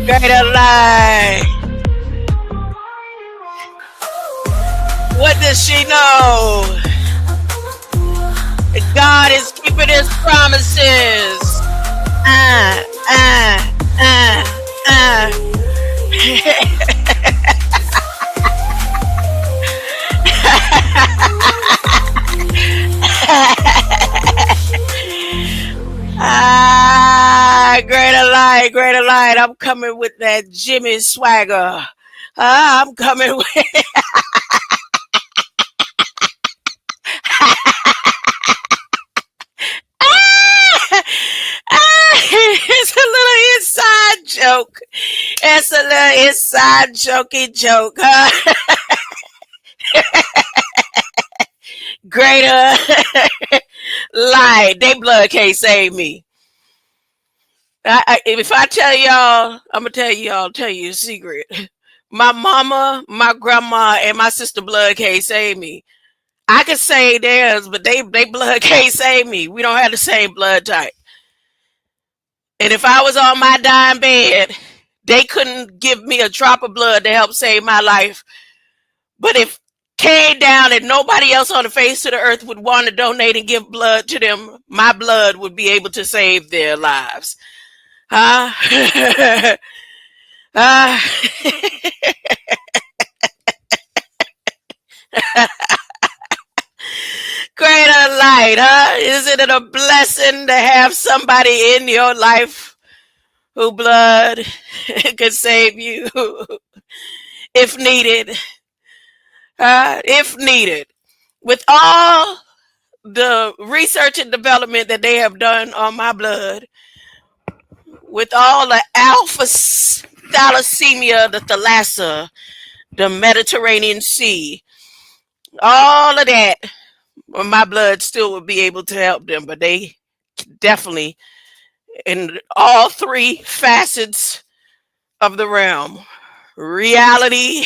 Greater light. What does she know? That God is keeping his promises. Greater light. I'm coming with that Jimmy swagger. I'm coming with. It's a little inside joke. It's a little inside jokey joke. Greater light. They blood can't save me. If I tell y'all, I'm gonna tell you a secret. My mama, my grandma, and my sister blood can't save me. I could save theirs, but they blood can't save me. We don't have the same blood type. And if I was on my dying bed, they couldn't give me a drop of blood to help save my life. But if came down and nobody else on the face of the earth would want to donate and give blood to them, my blood would be able to save their lives. Huh? Isn't it a blessing to have somebody in your life who blood could save you if needed? If needed. With all the research and development that they have done on my blood, with all the alpha thalassemia, the thalassa, the Mediterranean Sea, all of that, my blood still would be able to help them. But they definitely, in all three facets of the realm, reality,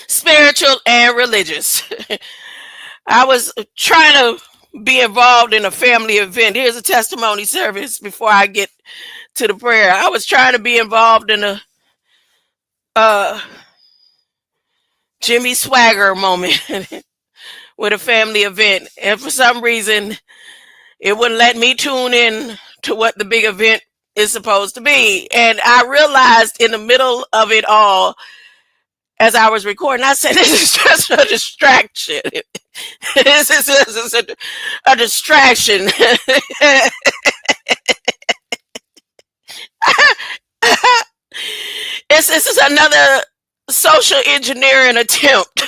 spiritual, and religious. I was trying to be involved in a family event. Here's a testimony service before I get to the prayer. I was trying to be involved in a Jimmy Swagger moment with a family event, and for some reason it wouldn't let me tune in to what the big event is supposed to be. And I realized in the middle of it all, as I was recording, I said, this is just a distraction. This is a distraction. This is another social engineering attempt.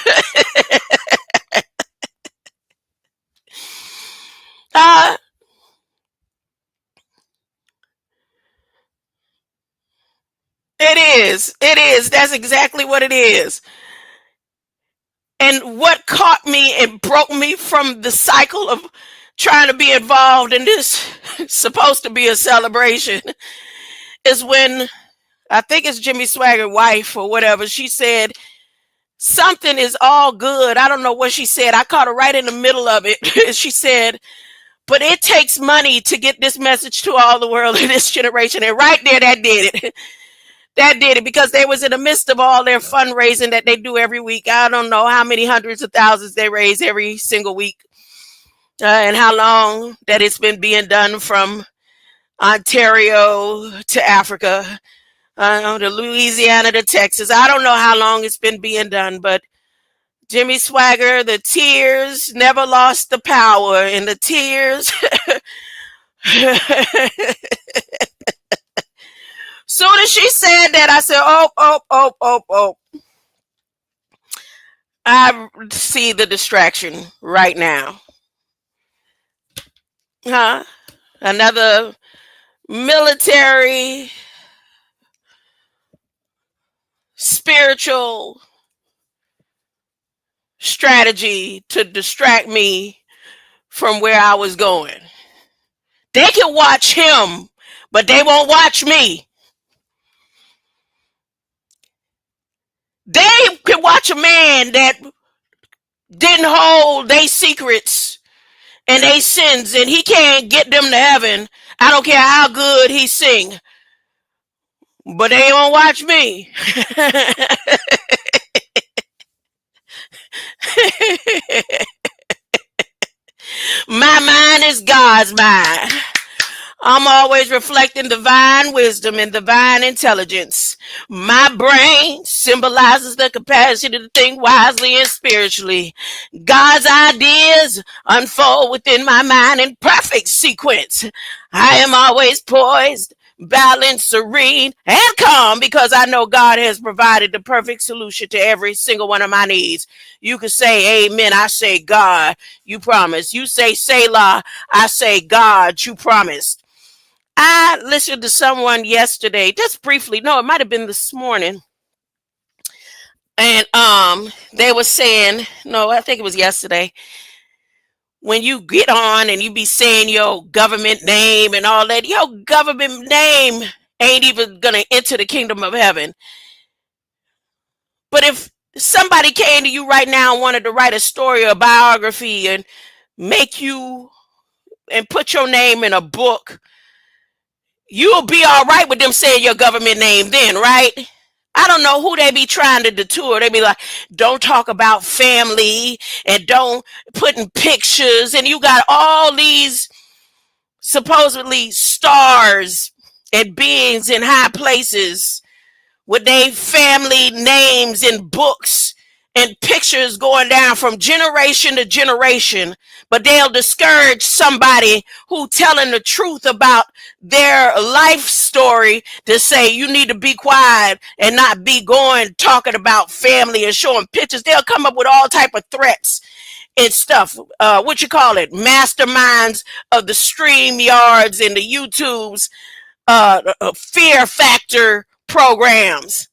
It is. It is. That's exactly what it is. And what caught me and broke me from the cycle of trying to be involved in this supposed to be a celebration is when, I think it's Jimmy Swagger's wife or whatever, she said, something is all good. I don't know what she said. I caught her right in the middle of it. She said, but it takes money to get this message to all the world in this generation. And right there, that did it. That did it, because they was in the midst of all their fundraising that they do every week. I don't know how many hundreds of thousands they raise every single week, and how long that it's been being done from Ontario to Africa, to Louisiana to Texas. I don't know how long it's been being done, but Jimmy Swagger, the tears never lost the power, and the tears. Soon as she said that, I said, oh. I see the distraction right now. Another military, spiritual strategy to distract me from where I was going. They can watch him, but they won't watch me. They can watch a man that didn't hold their secrets and their sins, and he can't get them to heaven. I don't care how good he sing, but they won't watch me. My mind is God's mind. I'm always reflecting divine wisdom and divine intelligence. My brain symbolizes the capacity to think wisely and spiritually. God's ideas unfold within my mind in perfect sequence. I am always poised, balanced, serene, and calm, because I know God has provided the perfect solution to every single one of my needs. You can say amen. I say God, you promised. You say Selah. I say God, you promised. I listened to someone yesterday, just briefly. No, it might have been this morning. And they were saying, no, I think it was yesterday. When you get on and you be saying your government name and all that, your government name ain't even gonna enter the kingdom of heaven. But if somebody came to you right now and wanted to write a story or a biography and make you and put your name in a book, you'll be all right with them saying your government name then, right? I don't know who they be trying to detour. They be like, don't talk about family and don't put in pictures. And you got all these supposedly stars and beings in high places with their family names in books and pictures going down from generation to generation, but they'll discourage somebody who telling the truth about their life story to say you need to be quiet and not be going talking about family and showing pictures. They'll come up with all type of threats and stuff. What you call it? Masterminds of the stream yards and the YouTubes, fear factor programs.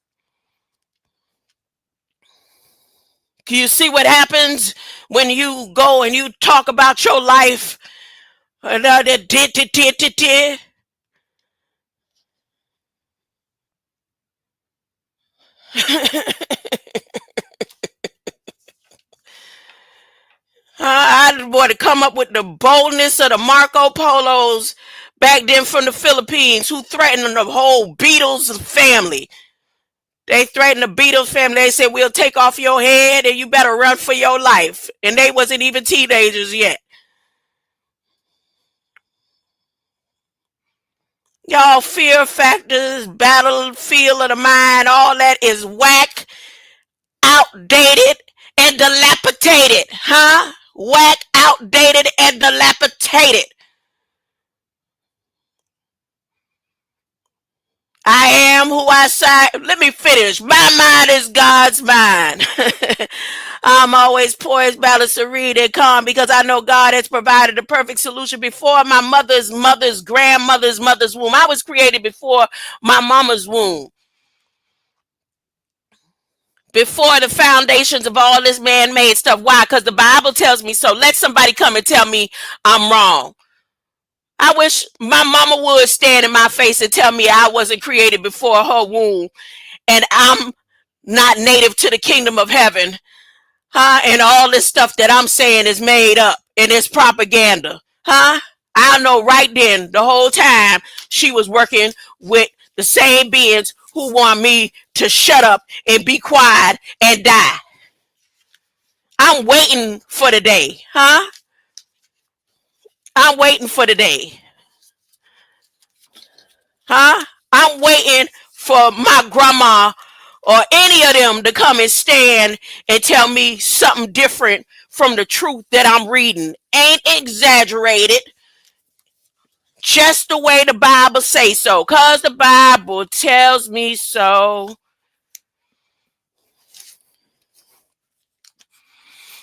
Can you see what happens when you go and you talk about your life? I want to come up with the boldness of the Marco Polos back then from the Philippines who threatened the whole Beatles family. They threatened the Beatles family. They said, we'll take off your head and you better run for your life. And they wasn't even teenagers yet. Y'all, fear factors, battlefield of the mind, all that is whack, outdated, and dilapidated. Huh? Whack, outdated, and dilapidated. I am who I say. Let me finish. My mind is God's mind. I'm always poised, balanced, serene, and calm because I know God has provided the perfect solution before my mother's grandmother's mother's womb. I was created before my mama's womb. Before the foundations of all this man-made stuff. Why? Because the Bible tells me so. Let somebody come and tell me I'm wrong. I wish my mama would stand in my face and tell me I wasn't created before her womb and I'm not native to the kingdom of heaven. Huh? And all this stuff that I'm saying is made up and it's propaganda. Huh? I know right then, the whole time, she was working with the same beings who want me to shut up and be quiet and die. I'm waiting for the day. Huh? I'm waiting for the day. Huh? I'm waiting for my grandma or any of them to come and stand and tell me something different from the truth that I'm reading. Ain't exaggerated. Just the way the Bible says so. Because the Bible tells me so.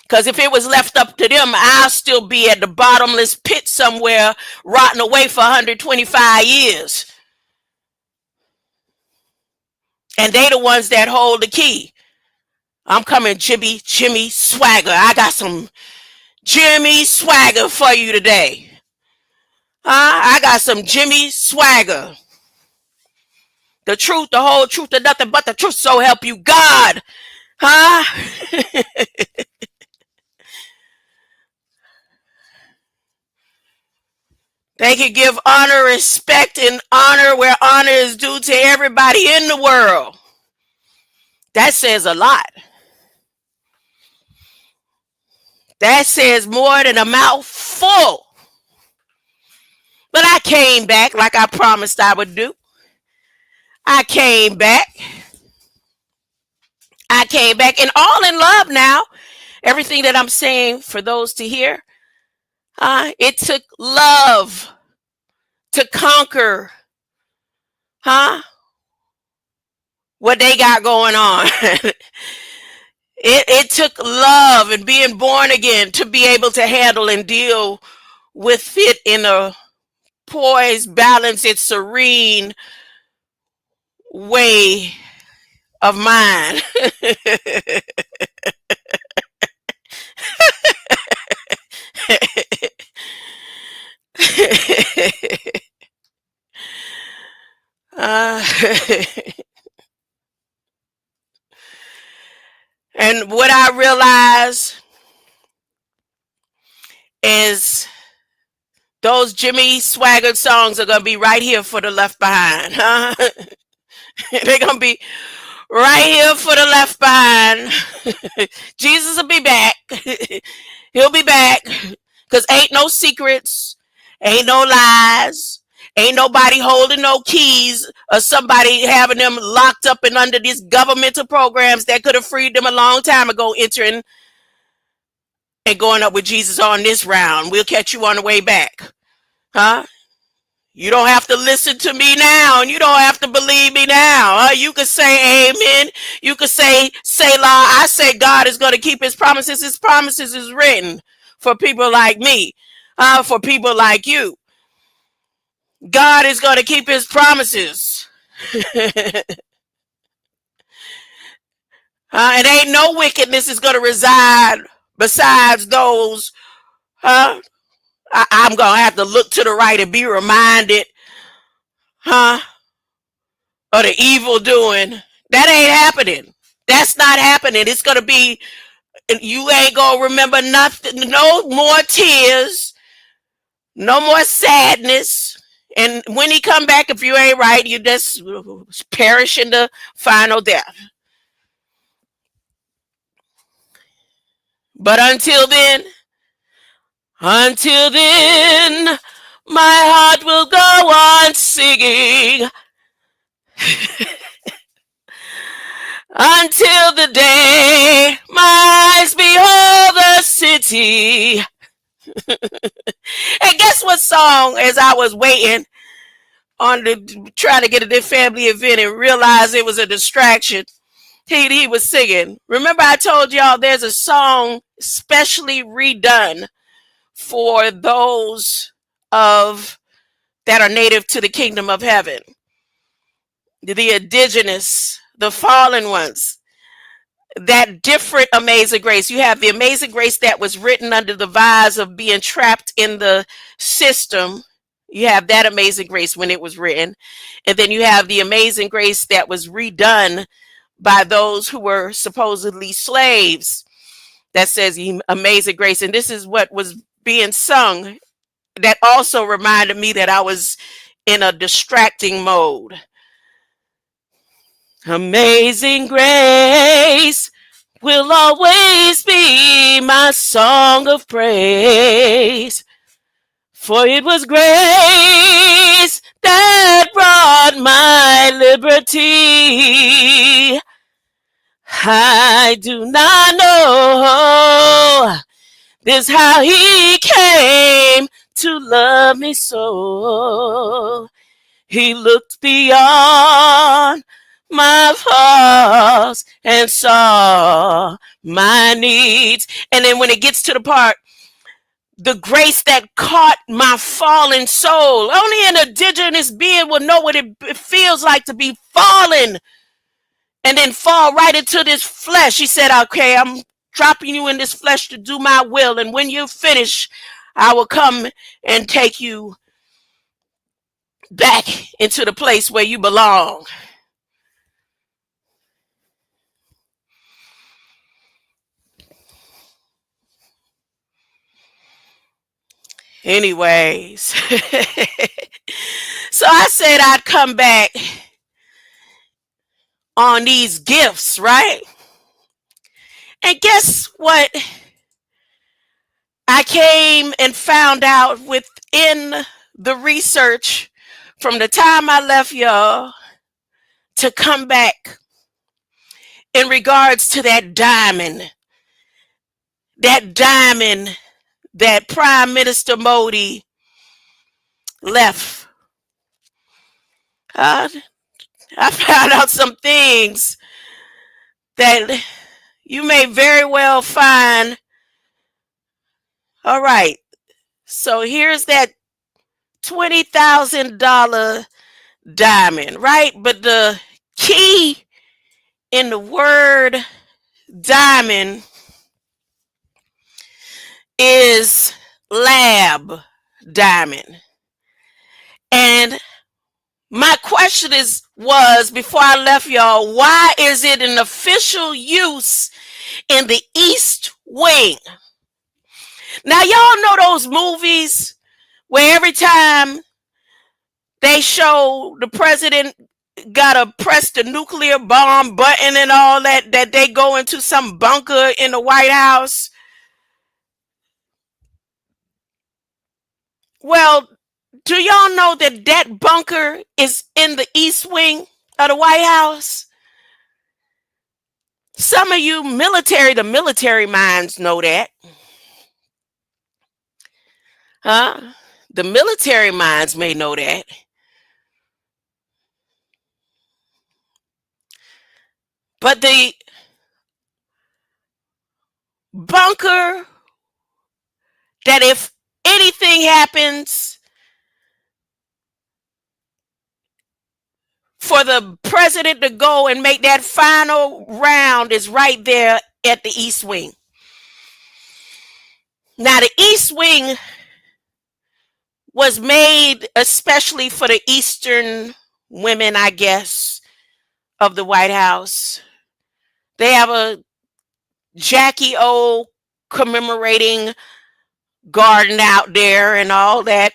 Because if it was left up to them, I'll still be at the bottomless pit somewhere, rotting away for 125 years. And they the ones that hold the key. I'm coming, Jimmy Swagger. I got some Jimmy Swagger for you today. I got some Jimmy Swagger. The truth, the whole truth, and nothing but the truth. So help you God. Huh? They can give honor, respect, and honor where honor is due to everybody in the world. That says a lot. That says more than a mouthful. But I came back like I promised I would do. I came back. And all in love now. Everything that I'm saying for those to hear. It took love to conquer, what they got going on. It took love and being born again to be able to handle and deal with it in a poised, balanced, and serene way of mine. And what I realize is those Jimmy Swagger songs are going to be right here for the left behind. Huh? They're going to be right here for the left behind. Jesus will be back. He'll be back because ain't no secrets, ain't no lies, Ain't nobody holding no keys or somebody having them locked up and under these governmental programs that could have freed them a long time ago, entering and going up with Jesus on this round. We'll catch you on the way back. Huh? You don't have to listen to me now, and you don't have to believe me now. You can say amen. You can say Selah. I say God is going to keep his promises. His promises is written for people like me, for people like you. God is going to keep his promises. And ain't no wickedness is going to reside besides those. I'm going to have to look to the right and be reminded, of the evil doing. That ain't happening. That's not happening. It's going to be, you ain't going to remember nothing. No more tears. No more sadness. And when he come back, if you ain't right, you just perish in the final death. But until then, my heart will go on singing until the day my eyes behold the city. And guess what song, as I was waiting on trying to get to this family event and realized it was a distraction, he was singing. Remember I told y'all there's a song specially redone for those that are native to the kingdom of heaven, the indigenous, the fallen ones. That different Amazing Grace. You have the Amazing Grace that was written under the vise of being trapped in the system. You have that Amazing Grace when it was written. And then you have the Amazing Grace that was redone by those who were supposedly slaves. That says Amazing Grace. And this is what was being sung. That also reminded me that I was in a distracting mode. Amazing grace will always be my song of praise. For it was grace that brought my liberty. I do not know this how he came to love me so. He looked beyond my faults and saw my needs. And then when it gets to the part, the grace that caught my fallen soul. Only an indigenous being will know what it feels like to be fallen and then fall right into this flesh. He said, okay, I'm dropping you in this flesh to do my will. And when you finish, I will come and take you back into the place where you belong. Anyways, so I said I'd come back on these gifts, right? And guess what? I came and found out within the research from the time I left y'all to come back in regards to that diamond that Prime Minister Modi left. I found out some things that you may very well find. All right. So here's that $20,000 diamond, right? But the key in the word diamond is lab diamond. And my question was before I left y'all, why is it an official use in the East Wing? Now y'all know those movies where every time they show the president gotta press the nuclear bomb button and all that they go into some bunker in the White House. Well, Do y'all know that that bunker is in the East Wing of the White House? Some of you the military minds know that. Huh? The military minds may know that. But the bunker that if anything happens for the president to go and make that final round is right there at the East Wing. Now, the East Wing was made especially for the Eastern women, I guess, of the White House. They have a Jackie O commemorating garden out there and all that.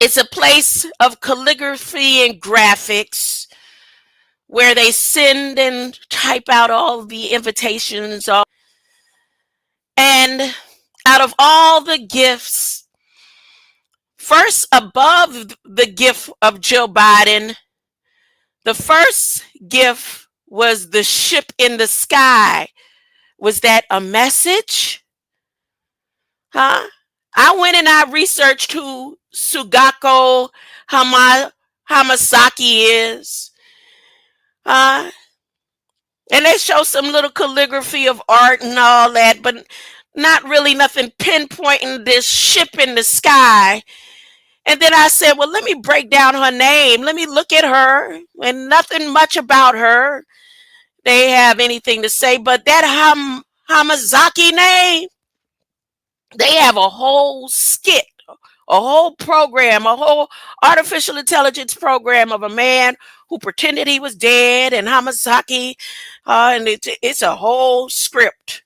It's a place of calligraphy and graphics where they send and type out all the invitations. And out of all the gifts, first above the gift of Joe Biden, the first gift was the ship in the sky. Was that a message? Huh? I went and I researched who Sugako Hamasaki is. And they show some little calligraphy of art and all that, but not really nothing pinpointing this ship in the sky. And then I said, well, let me break down her name. Let me look at her. And nothing much about her they have anything to say, but that Hamazaki name, they have a whole skit, a whole program, a whole artificial intelligence program of a man who pretended he was dead and Hamasaki, and it's a whole script.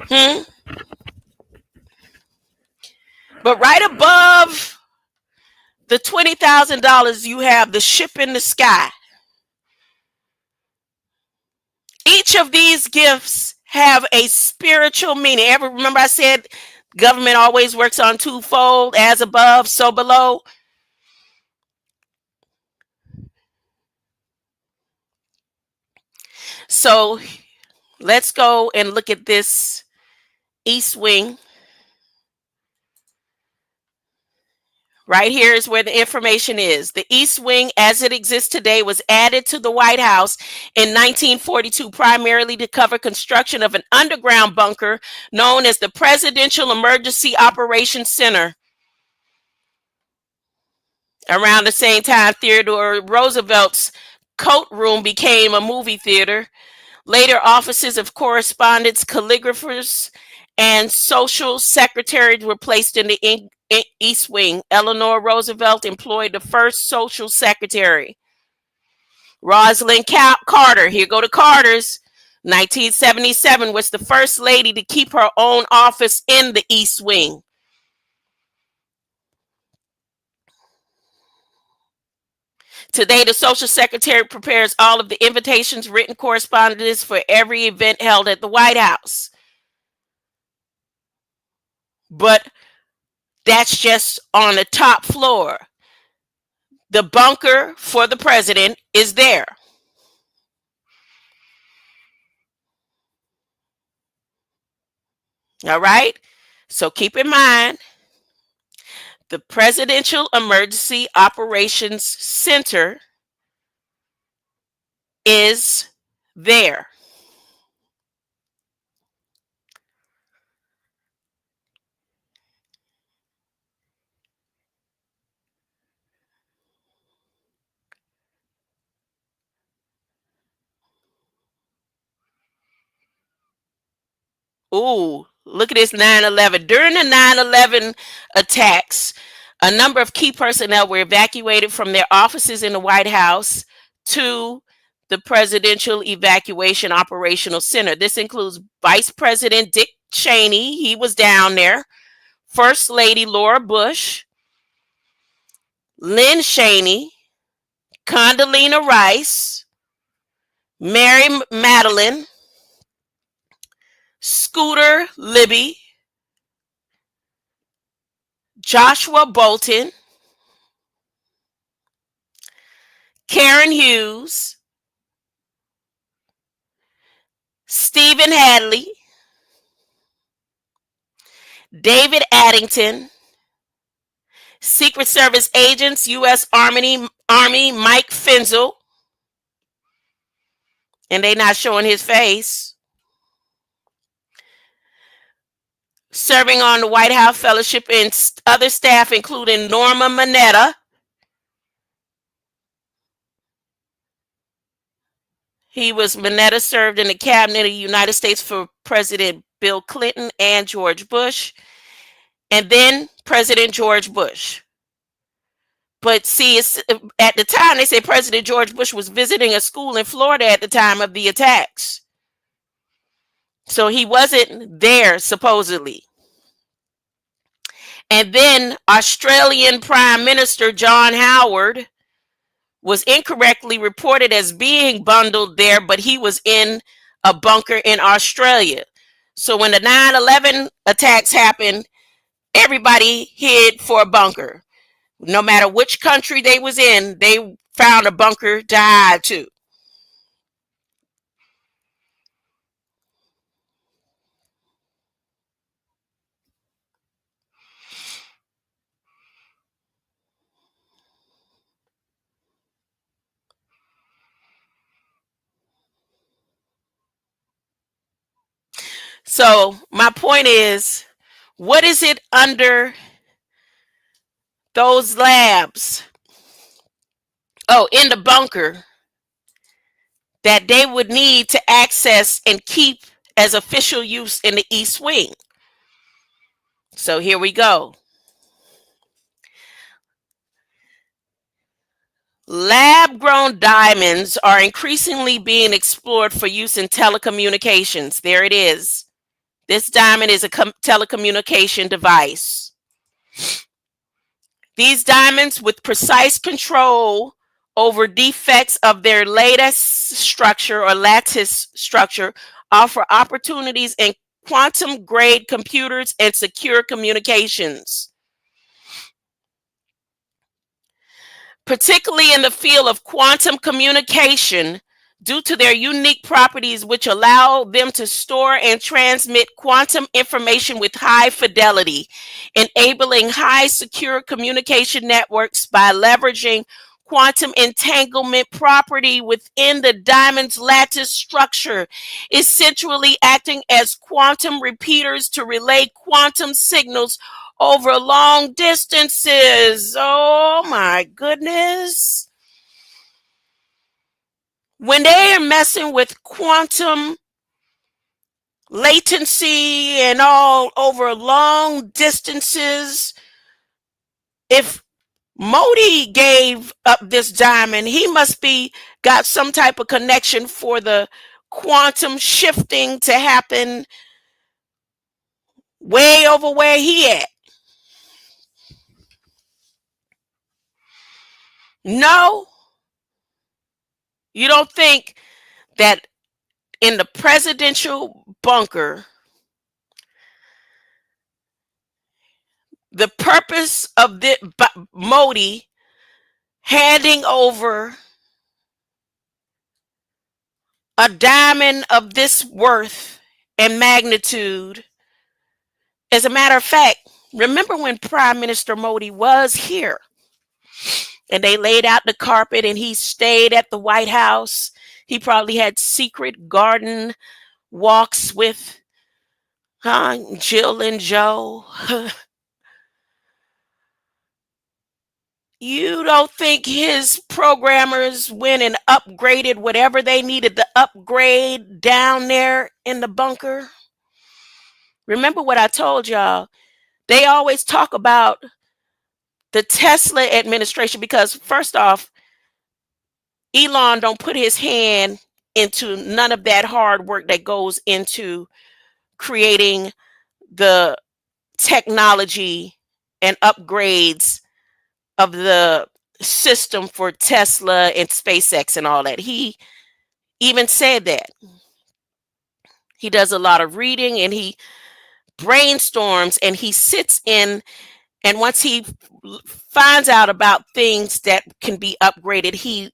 But right above the $20,000, you have the ship in the sky. Each of these gifts have a spiritual meaning. Remember I said government always works on twofold, as above, so below. So let's go and look at this East Wing. Right here is where the information is. The East Wing, as it exists today, was added to the White House in 1942, primarily to cover construction of an underground bunker known as the Presidential Emergency Operations Center. Around the same time, Theodore Roosevelt's coat room became a movie theater. Later, offices of correspondence, calligraphers, and social secretaries were placed in the East Wing. Eleanor Roosevelt employed the first social secretary. Rosalind Carter, here go the Carters, 1977, was the first lady to keep her own office in the East Wing. Today, the social secretary prepares all of the invitations, written correspondence for every event held at the White House. But that's just on the top floor. The bunker for the president is there. All right? So keep in mind, the Presidential Emergency Operations Center is there. Ooh, look at this 9/11. During the 9/11 attacks, a number of key personnel were evacuated from their offices in the White House to the Presidential Evacuation Operational Center. This includes Vice President Dick Cheney, he was down there, First Lady Laura Bush, Lynn Cheney, Condoleezza Rice, Mary Madeline, Scooter Libby, Joshua Bolton, Karen Hughes, Stephen Hadley, David Addington, Secret Service agents, U.S. Army Mike Fenzel, and they not showing his face, serving on the White House Fellowship, and other staff, including Norma Mineta. Mineta served in the cabinet of the United States for President Bill Clinton and George Bush, and then President George Bush. But see, at the time, they say President George Bush was visiting a school in Florida at the time of the attacks. So he wasn't there, supposedly. And then Australian Prime Minister John Howard was incorrectly reported as being bundled there, but he was in a bunker in Australia. So when the 9/11 attacks happened, everybody hid for a bunker. No matter which country they was in, they found a bunker to hide to. So my point is, what is it under those labs? Oh, in the bunker that they would need to access and keep as official use in the East Wing. So here we go. Lab-grown diamonds are increasingly being explored for use in telecommunications. There it is. This diamond is a telecommunication device. These diamonds, with precise control over defects of their lattice structure, offer opportunities in quantum-grade computers and secure communications. Particularly in the field of quantum communication, due to their unique properties which allow them to store and transmit quantum information with high fidelity, enabling high secure communication networks by leveraging quantum entanglement property within the diamond's lattice structure, essentially acting as quantum repeaters to relay quantum signals over long distances. Oh my goodness. When they are messing with quantum latency and all over long distances, if Modi gave up this diamond, he must be got some type of connection for the quantum shifting to happen way over where he at. No, you don't think that in the presidential bunker, the purpose of Modi handing over a diamond of this worth and magnitude. As a matter of fact, remember when Prime Minister Modi was here and they laid out the carpet and he stayed at the White House? He probably had secret garden walks with Jill and Joe. You don't think his programmers went and upgraded whatever they needed to upgrade down there in the bunker? Remember what I told y'all. They always talk about the Tesla administration because, first off, Elon don't put his hand into none of that hard work that goes into creating the technology and upgrades of the system for Tesla and SpaceX and all that. He even said that. He does a lot of reading and he brainstorms and he sits in And once he finds out about things that can be upgraded, he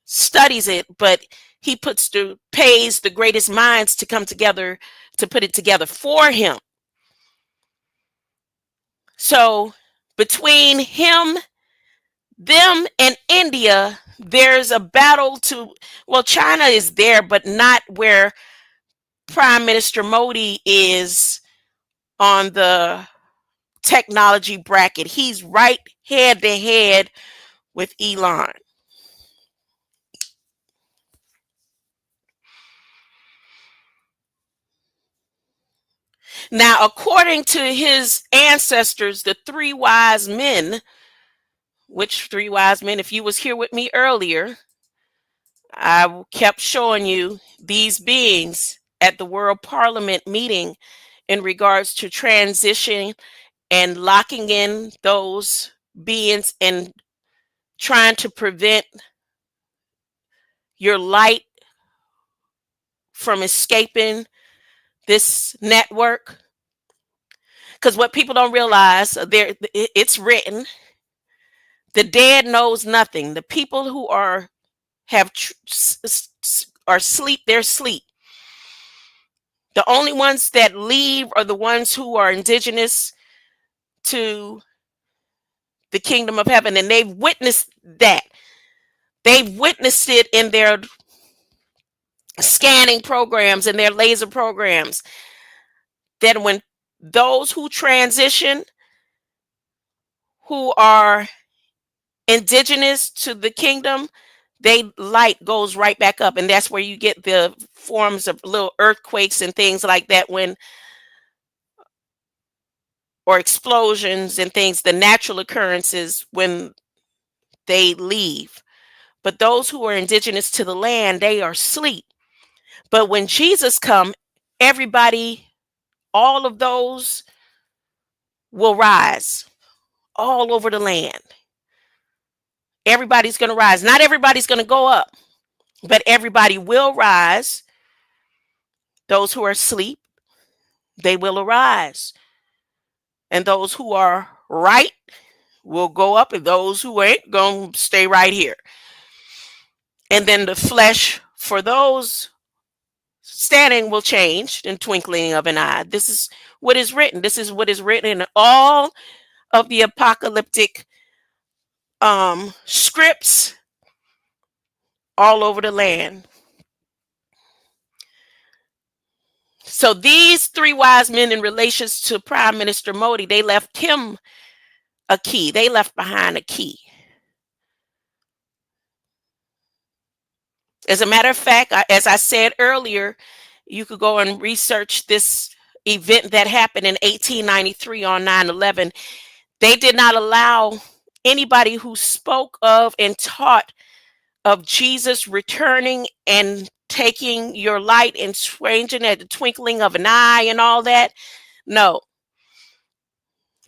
studies it, but he pays the greatest minds to come together to put it together for him. So between him, them, and India, there's a battle well, China is there, but not where Prime Minister Modi is on the technology bracket. He's right head to head with Elon. Now, according to his ancestors, the three wise men, which three wise men, if you was here with me earlier, I kept showing you these beings at the World Parliament meeting in regards to transition and locking in those beings and trying to prevent your light from escaping this network. Because what people don't realize, it's written, the dead knows nothing. The people who are sleep, they're sleep. The only ones that leave are the ones who are indigenous to the kingdom of heaven, and they've witnessed that. They've witnessed it in their scanning programs and their laser programs, that when those who transition, who are indigenous to the kingdom, light goes right back up, and that's where you get the forms of little earthquakes and things like that, or explosions and things, the natural occurrences when they leave. But those who are indigenous to the land, they are asleep. But when Jesus come, everybody, all of those will rise all over the land. Everybody's going to rise. Not everybody's going to go up, but everybody will rise. Those who are asleep, they will arise. And those who are right will go up, and those who ain't going to stay right here. And then the flesh for those standing will change in twinkling of an eye. This is what is written. This is what is written in all of the apocalyptic scripts all over the land. So these three wise men, in relations to Prime Minister Modi, they left him a key. They left behind a key. As a matter of fact, as I said earlier, you could go and research this event that happened in 1893 on 9/11. They did not allow anybody who spoke of and taught of Jesus returning and taking your light and changing at the twinkling of an eye and all that. No.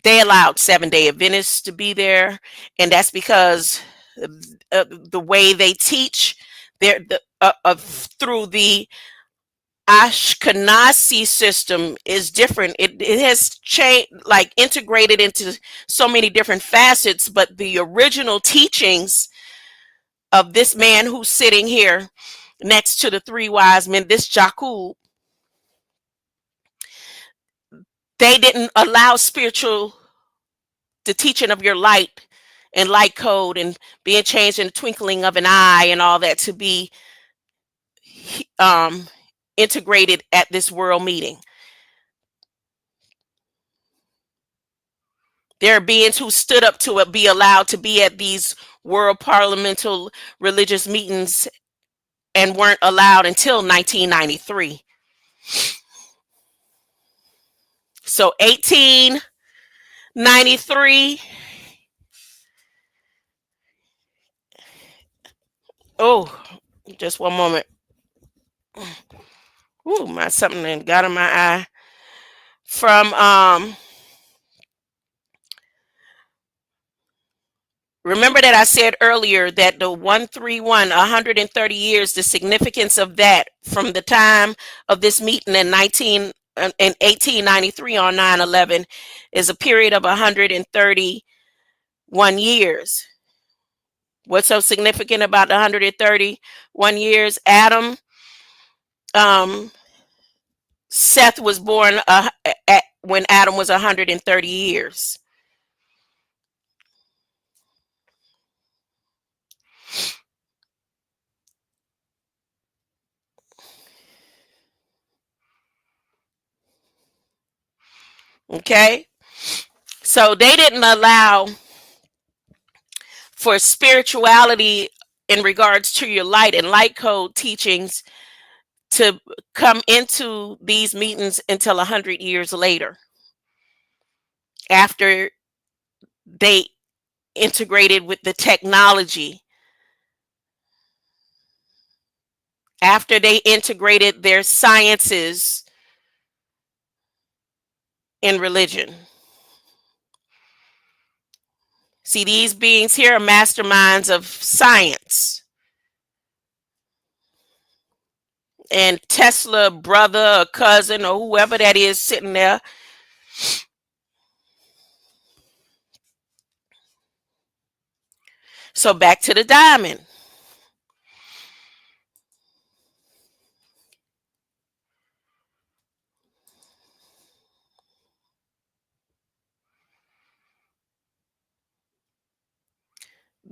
They allowed Seventh-day Adventists to be there, and that's because the way they teach, through the Ashkenazi system is different. It has changed, like integrated into so many different facets, but the original teachings of this man who's sitting here next to the three wise men, this Jakub, they didn't allow the teaching of your light and light code and being changed in the twinkling of an eye and all that to be integrated at this world meeting. There are beings who stood up to it, be allowed to be at these world parliamental religious meetings, and weren't allowed until 1993. So 1893. Oh, just one moment. Ooh, something that got in my eye. From remember that I said earlier that the 131, 130 years, the significance of that from the time of this meeting in in 1893 on 9/11 is a period of 131 years. What's so significant about 131 years? Um, Seth was born when Adam was 130 years. Okay, so they didn't allow for spirituality in regards to your light and light code teachings to come into these meetings until 100 years later, after they integrated with the technology, after they integrated their sciences in religion. See, these beings here are masterminds of science. And Tesla, brother or cousin or whoever that is sitting there, so back to the diamond.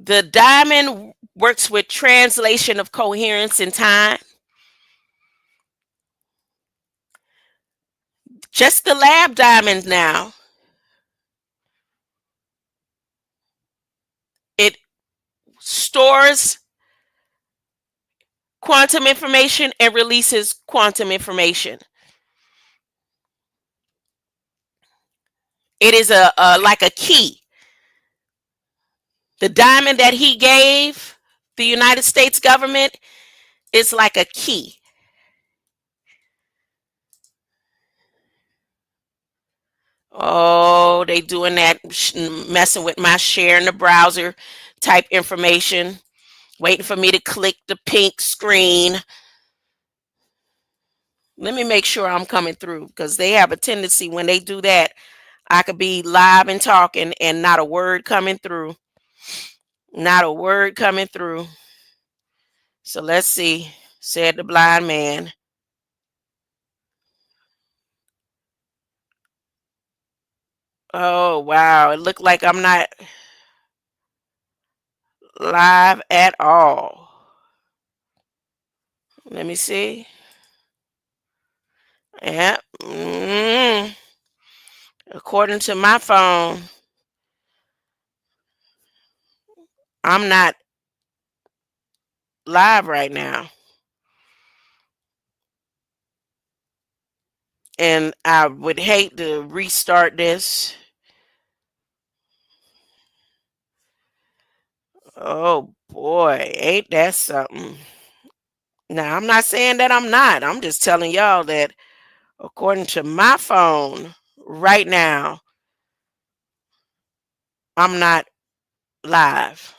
The diamond works with translation of coherence in time. Just the lab diamonds now, it stores quantum information and releases quantum information. It is a like a key. The diamond that he gave the United States government is like a key. Oh, they doing that, messing with my share in the browser type information, waiting for me to click the pink screen. Let me make sure I'm coming through, because they have a tendency when they do that, I could be live and talking and not a word coming through. Not a word coming through. So let's see, said the blind man. Oh, wow. It looked like I'm not live at all. Let me see. Yeah. According to my phone, I'm not live right now. And I would hate to restart this. Oh boy, ain't that something? Now, I'm not saying that I'm not. I'm just telling y'all that according to my phone right now, I'm not live.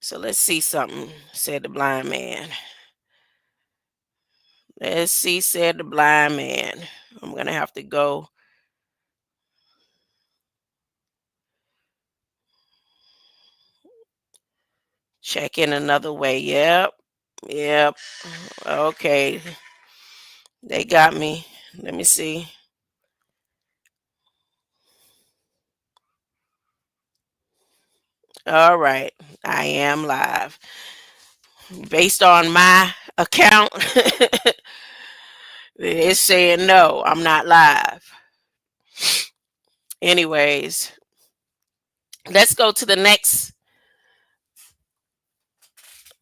So let's see something, said the blind man. Let's see, said the blind man. I'm going to have to go. Check in another way. Yep. Yep. Okay. They got me. Let me see. All right. I am live. Based on my account, it's saying no, I'm not live. Anyways, let's go to the next.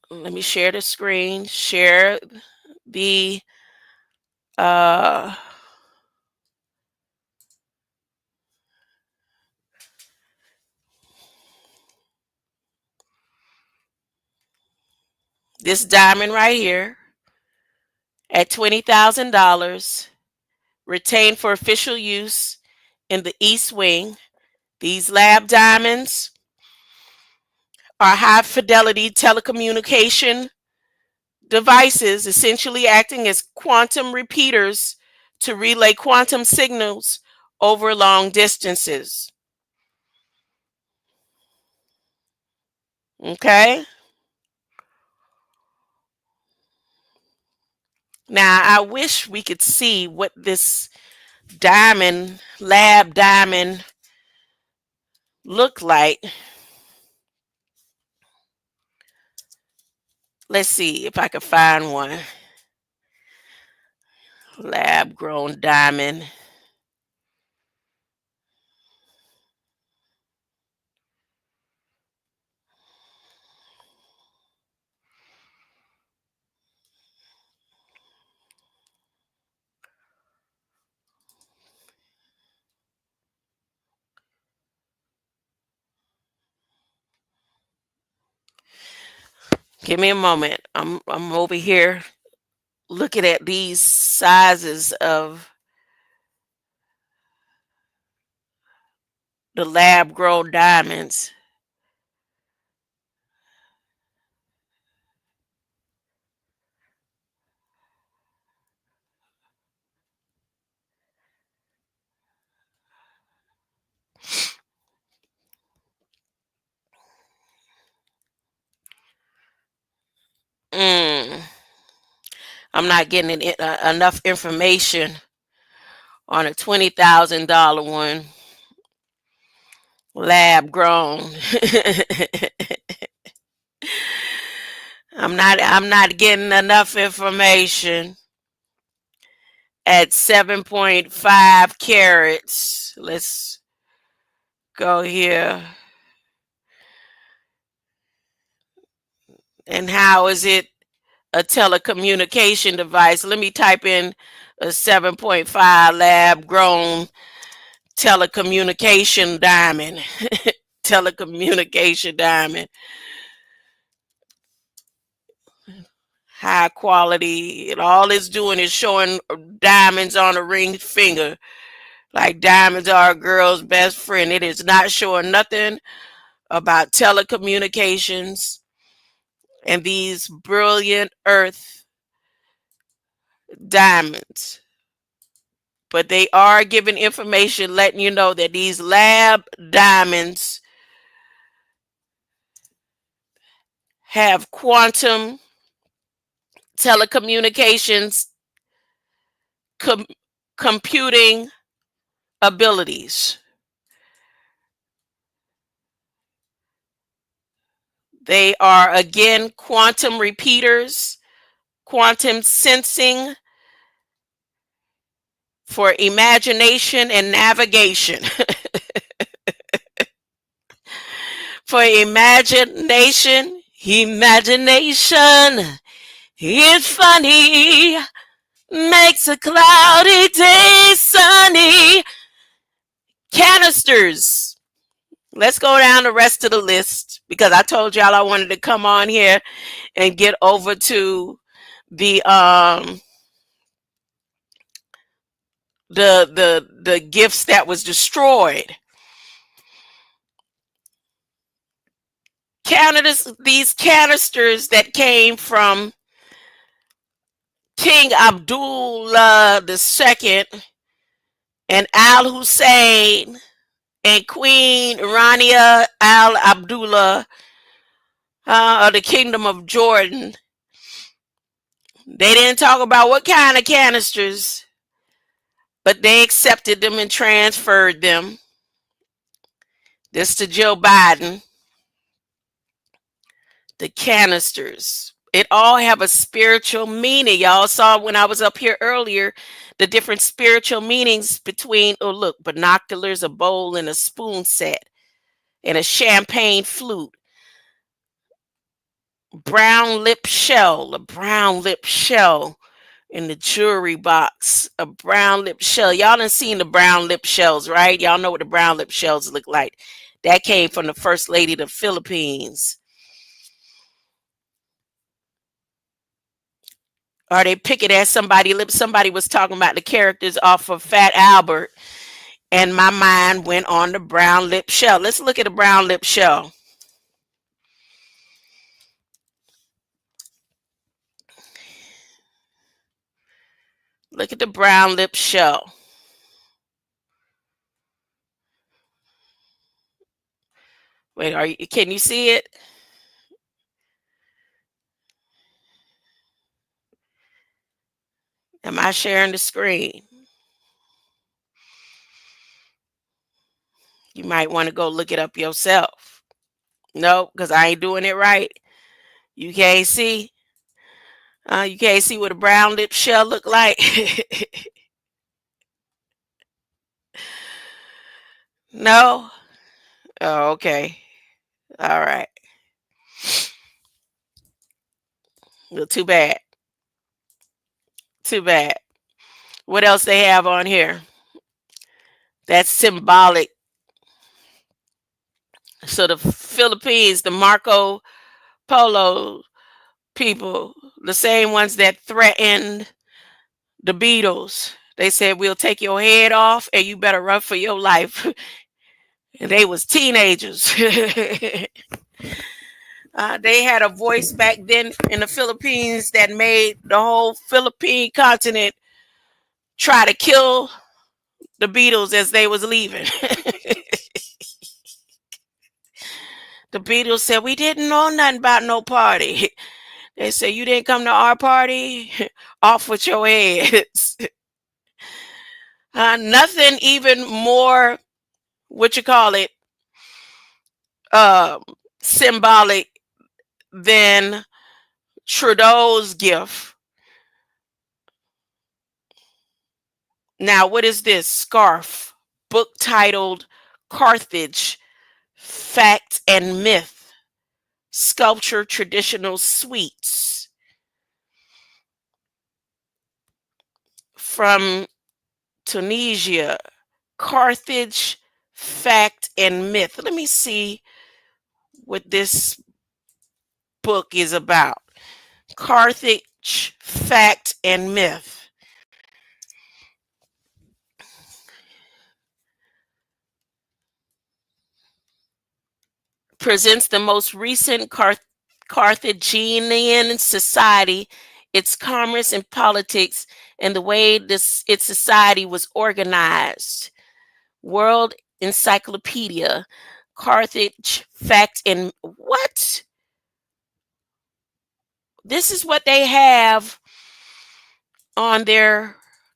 Let me share the screen. Share the this diamond right here at $20,000, retained for official use in the East Wing. These lab diamonds are high fidelity telecommunication devices essentially acting as quantum repeaters to relay quantum signals over long distances. Okay? Now, I wish we could see what this lab diamond, look like. Let's see if I can find one. Lab grown diamond. Give me a moment. I'm over here looking at these sizes of the lab grown diamonds. Mm, I'm not getting enough information on a $20,000 one, lab grown. I'm not getting enough information at 7.5 carats. Let's go here. And how is it a telecommunication device? Let me type in a 7.5 lab grown telecommunication diamond. Telecommunication diamond. High quality. And all it's doing is showing diamonds on a ring finger. Like diamonds are a girl's best friend. It is not showing nothing about telecommunications and these brilliant earth diamonds. But they are giving information letting you know that these lab diamonds have quantum telecommunications computing abilities. They are again quantum repeaters, quantum sensing for imagination and navigation. For imagination is funny, makes a cloudy day sunny. Canisters. Let's go down the rest of the list because I told y'all I wanted to come on here and get over to the the gifts that was destroyed. These canisters that came from King Abdullah II and Al Hussein and Queen Rania Al Abdullah of the Kingdom of Jordan. They didn't talk about what kind of canisters, but they accepted them and transferred them. This to Joe Biden. The canisters. It all have a spiritual meaning. Y'all saw when I was up here earlier, the different spiritual meanings between, oh look, binoculars, a bowl, and a spoon set, and a champagne flute. A brown lip shell in the jewelry box. A brown lip shell. Y'all done seen the brown lip shells, right? Y'all know what the brown lip shells look like. That came from the First Lady of the Philippines. Or they pick it as somebody lip. Somebody was talking about the characters off of Fat Albert, and my mind went on the brown lip shell. Let's look at the brown lip shell. Look at the brown lip shell. Wait, can you see it? Am I sharing the screen? You might want to go look it up yourself. Nope, because I ain't doing it right. You can't see. You can't see what a brown lip shell look like. No. Oh, okay. All right. Well, too bad. Too bad. What else they have on here? That's symbolic. So the Philippines, the Marco Polo people, the same ones that threatened the Beatles, they said, we'll take your head off and you better run for your life. And they was teenagers. They had a voice back then in the Philippines that made the whole Philippine continent try to kill the Beatles as they was leaving. The Beatles said, we didn't know nothing about no party. They said, you didn't come to our party? Off with your heads. Nothing even more, what you call it, symbolic than Trudeau's gift. Now, what is this? Scarf, book titled Carthage, Fact and Myth, Sculpture Traditional Sweets. From Tunisia, Carthage, Fact and Myth. Let me see what this book is about. Carthage, Fact and Myth. Presents the most recent Carthaginian society, its commerce and politics, and the way its society was organized. World Encyclopedia, Carthage, Fact and what? This is what they have on their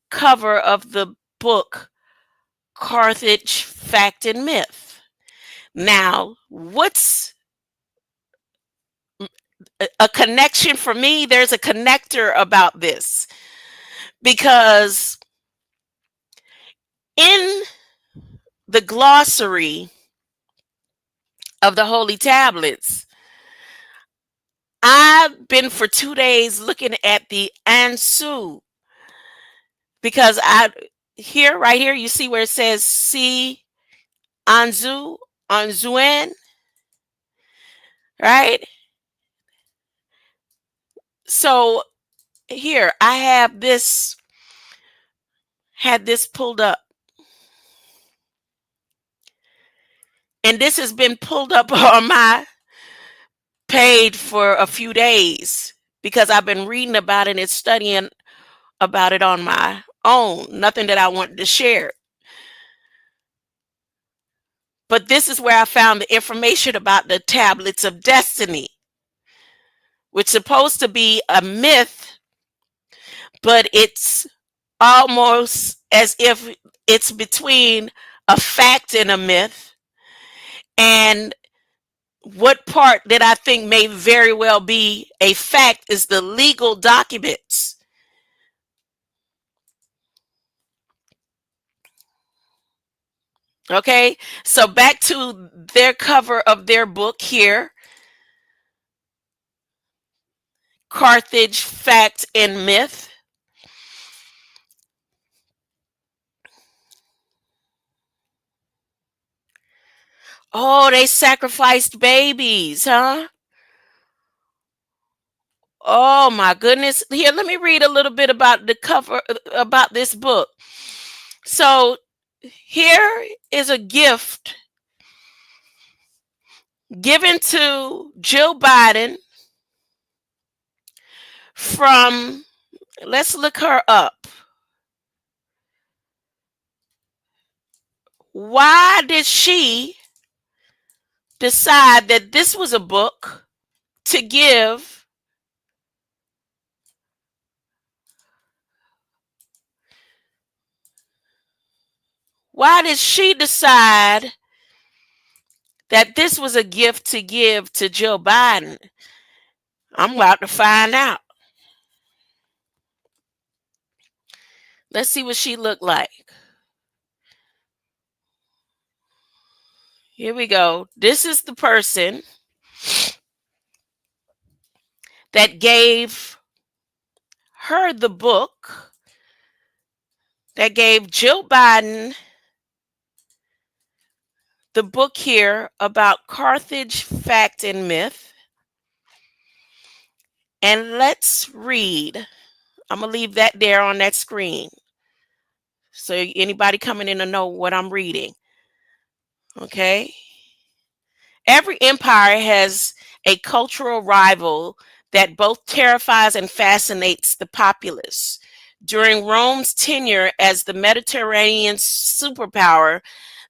cover of the book, Carthage, Fact and Myth. Now, what's a connection for me? There's a connector about this because in the glossary of the Holy Tablets, I've been for 2 days looking at the Ansu because right here, you see where it says C Anzu, Anzuen, right? So here I had this pulled up, and this has been pulled up on my page for a few days because I've been reading about it and studying about it on my own. Nothing that I wanted to share. But this is where I found the information about the tablets of destiny, which is supposed to be a myth, but it's almost as if it's between a fact and a myth. And what part that I think may very well be a fact is the legal documents. Okay, so back to their cover of their book here, Carthage, Fact and Myth. Oh, they sacrificed babies, huh? Oh my goodness. Here, let me read a little bit about the cover about this book. So here is a gift given to Jill Biden from, let's look her up. Why did she decide that this was a book to give why did she decide that this was a gift to give to Joe Biden? I'm about to find out. Let's see what she looked like. Here we go. This is the person that gave her the book, that gave Jill Biden the book here about Carthage fact and myth. And let's read. I'm going to leave that there on that screen. So anybody coming in to know what I'm reading. Okay. Every empire has a cultural rival that both terrifies and fascinates the populace. During Rome's tenure as the Mediterranean superpower,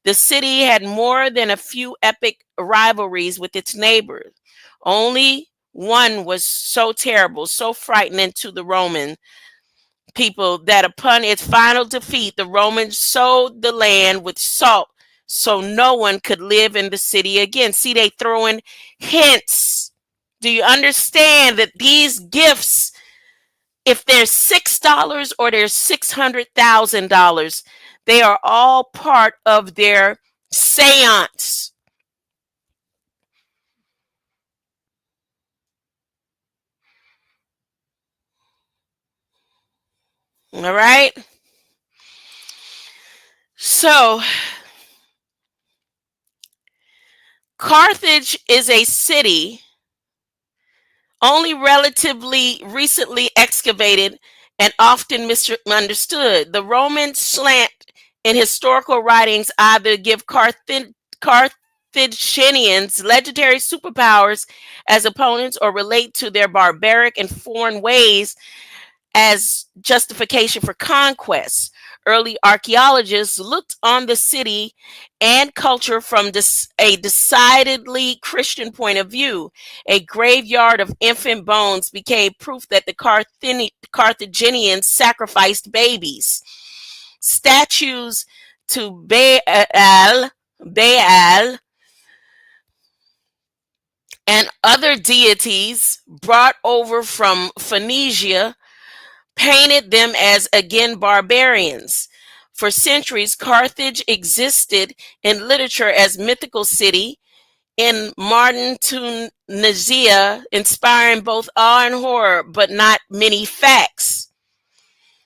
the city had more than a few epic rivalries with its neighbors. Only one was so terrible, so frightening to the Roman people that upon its final defeat, the Romans sowed the land with salt so no one could live in the city again. See, they throwing hints. Do you understand that these gifts, if they're $6 or they're $600,000, they are all part of their seance? All right. So, Carthage is a city only relatively recently excavated and often misunderstood. The Roman slant in historical writings either give Carthaginians legendary superpowers as opponents or relate to their barbaric and foreign ways as justification for conquest. Early archaeologists looked on the city and culture from a decidedly Christian point of view. A graveyard of infant bones became proof that the Carthaginians sacrificed babies. Statues to Baal, and other deities brought over from Phoenicia painted them as again barbarians. For centuries, Carthage existed in literature as mythical city in modern Tunisia, inspiring both awe and horror, but not many facts.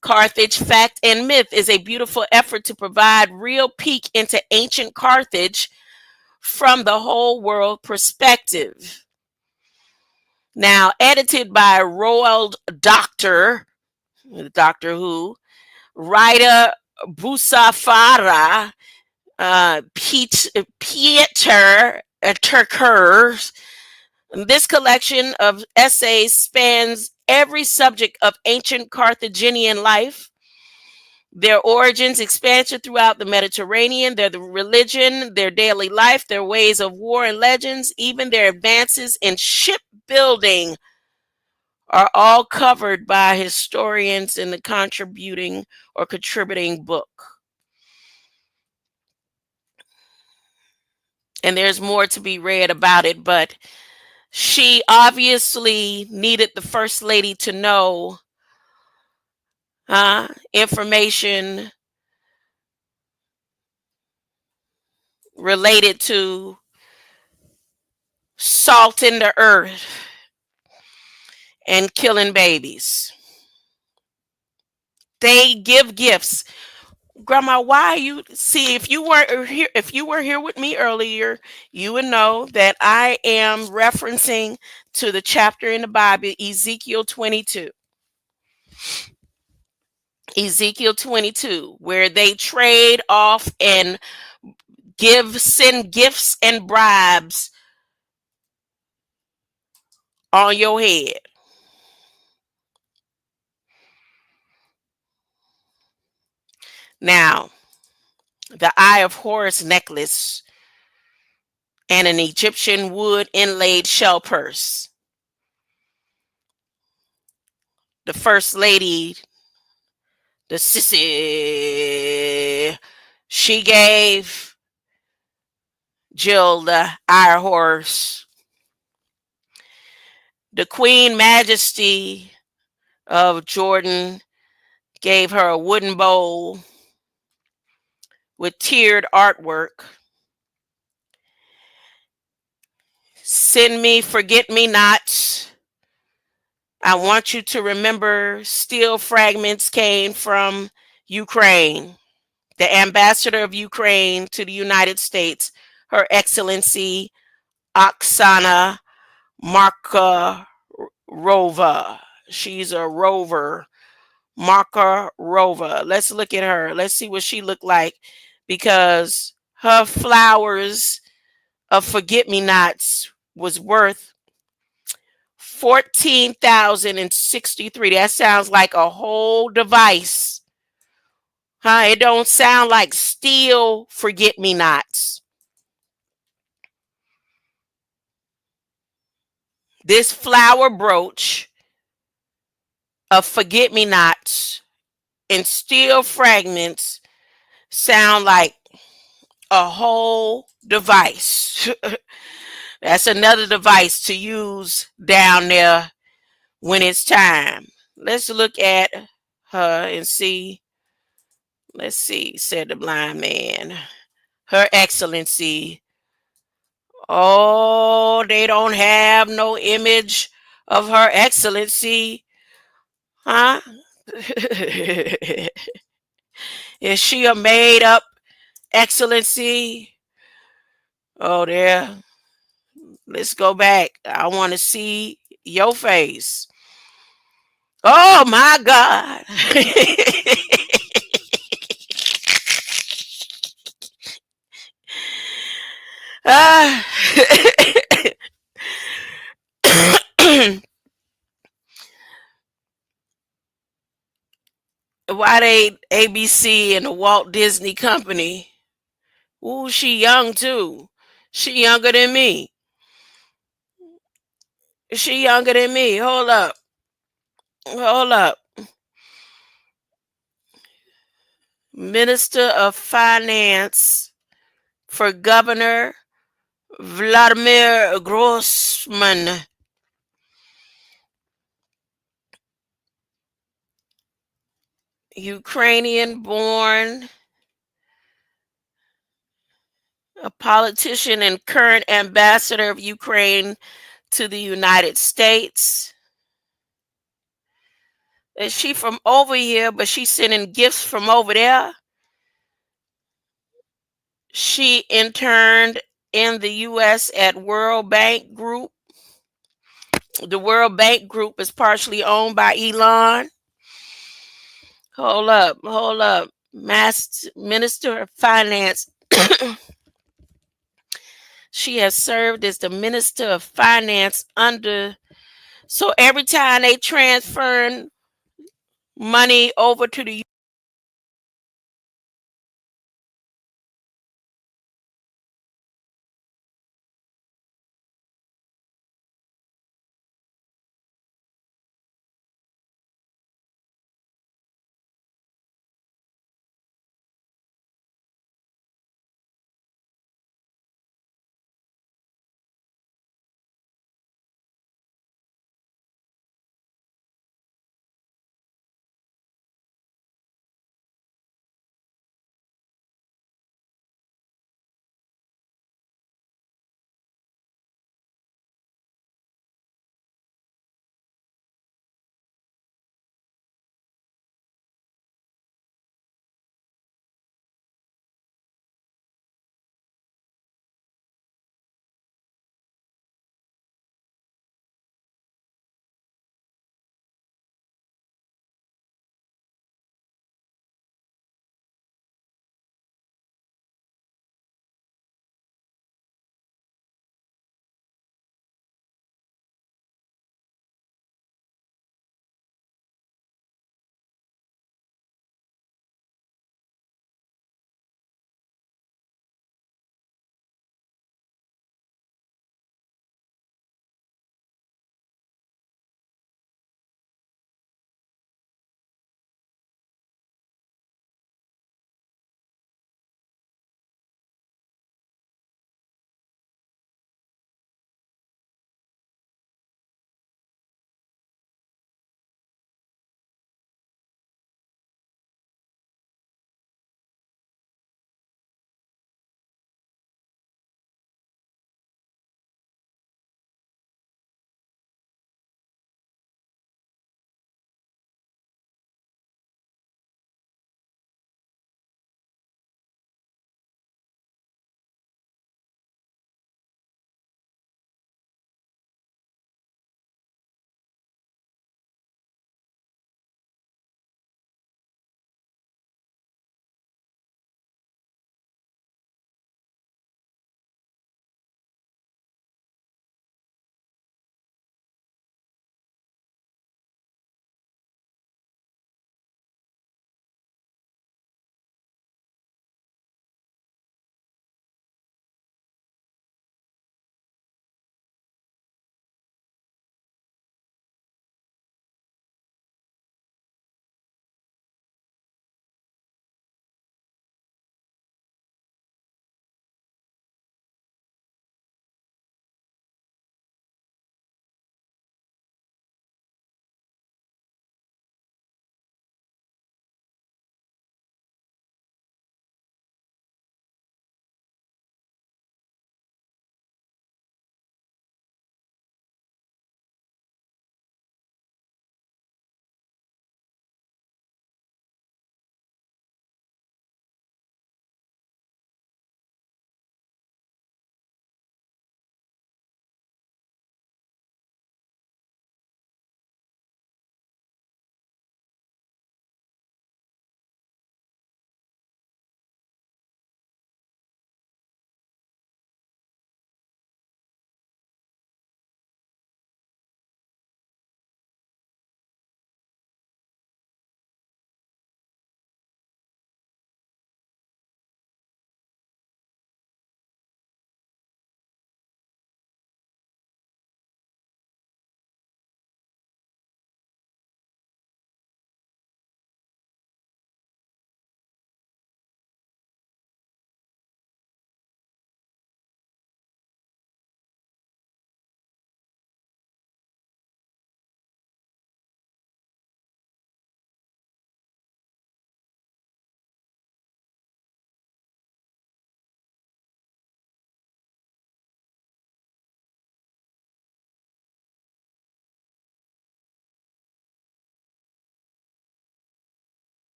Carthage Fact and Myth is a beautiful effort to provide real peek into ancient Carthage from the whole world perspective. Now, edited by Roald Doctor Who, writer Busafara, Pieter Turkers. This collection of essays spans every subject of ancient Carthaginian life, their origins, expansion throughout the Mediterranean, their religion, their daily life, their ways of war and legends, even their advances in shipbuilding are all covered by historians in the contributing book. And there's more to be read about it, but she obviously needed the first lady to know information related to salting the earth and killing babies. They give gifts. Grandma, why you see if you were here with me earlier, you would know that I am referencing to the chapter in the Bible, Ezekiel 22. Ezekiel 22, where they trade off and send gifts and bribes on your head. Now, the Eye of Horus necklace, and an Egyptian wood inlaid shell purse. The First Lady, the sissy, she gave Jill the Eye of Horus. The Queen Majesty of Jordan gave her a wooden bowl with tiered artwork. Send me forget me nots. I want you to remember steel fragments came from Ukraine. The ambassador of Ukraine to the United States, Her Excellency Oksana Markarova. She's a rover. Markarova. Let's look at her. Let's see what she looked like, because her flowers of forget-me-nots was worth 14,063. That sounds like a whole device. Huh? It don't sound like steel forget-me-nots. This flower brooch of forget-me-nots and steel fragments sound like a whole device. That's another device to use down there when it's time. Let's look at her and see. Let's see, said the blind man. Her Excellency. Oh, they don't have no image of Her Excellency. Huh? Is she a made up excellency? Oh, there. Let's go back. I want to see your face. Oh my God. Ah. Why they ABC and the Walt Disney Company? Ooh, she young too. She younger than me. She younger than me. Hold up. Hold up. Minister of Finance for Governor Vladimir Grossman. Ukrainian born, a politician and current ambassador of Ukraine to the United States. Is she from over here, but she's sending gifts from over there? She interned in the U.S. at World Bank Group. The World Bank Group is partially owned by Elon. Hold up, hold up. Minister of Finance. She has served as the Minister of Finance under. So every time they transfer money over to the